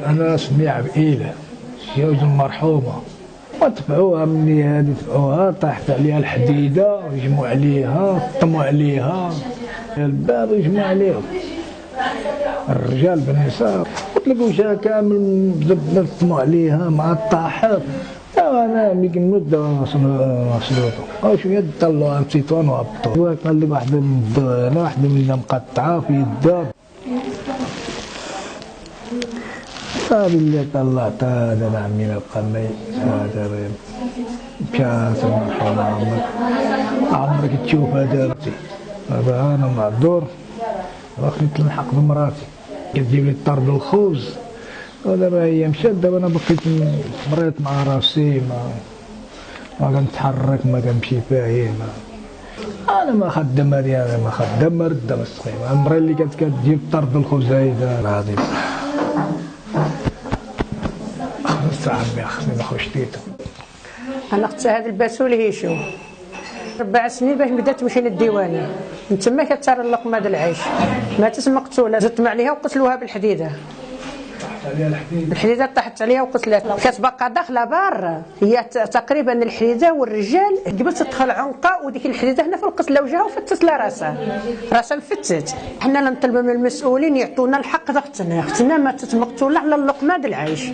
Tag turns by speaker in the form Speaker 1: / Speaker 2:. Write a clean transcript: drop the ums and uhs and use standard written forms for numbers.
Speaker 1: أنا اسمي عبئيلة جوز المرحومة، وتبعوها مني هذه تبعوها طاحت عليها الحديدة ويجمعوا عليها طموا عليها الباب ويجمعوا عليهم الرجال بالنساء وتلقوها كامل طموا عليها مع الطاحات. انا ملي كنود وصلوطو او شويه طلعوا امسيتون وهبطوا قال لي واحده من الدار واحده منها مقطعه في يدها قال لي طلعتها هذا عمي القمي هذا كان سبحان الله عمرك تشوف هذا انا معذور واخني تلحق بمراتي كتجيب لي الطرد الخبز ودابا هي مشات دابا انا بقيت مريت مع راسي ما كنتحرك ما كنمشي فاهم انا ما خدام هادي انا ما خدام ما رد السقيمه المراه اللي كتجيب طرد الخبز هيدا العظيم خلاص عمي خصني ناخذ شتيته.
Speaker 2: انا اختي هذا الباسول هيشو 4 سنين باش بدات تمشي للديوانيه من تما كتسار اللقمه د العيش ماتت مقتوله زدتم عليها وقتلوها بالحديده الحديده طاحت عليها وقتلات كتبقى داخله برا هي تقريبا الحديده والرجال قبل تدخل عنقه وديك الحديده هنا في القتله وجهها وفتت لها راسها مفتت. حنا نطلبوا من المسؤولين يعطونا الحق اختنا ماتت مقتوله على اللقمه د العيش.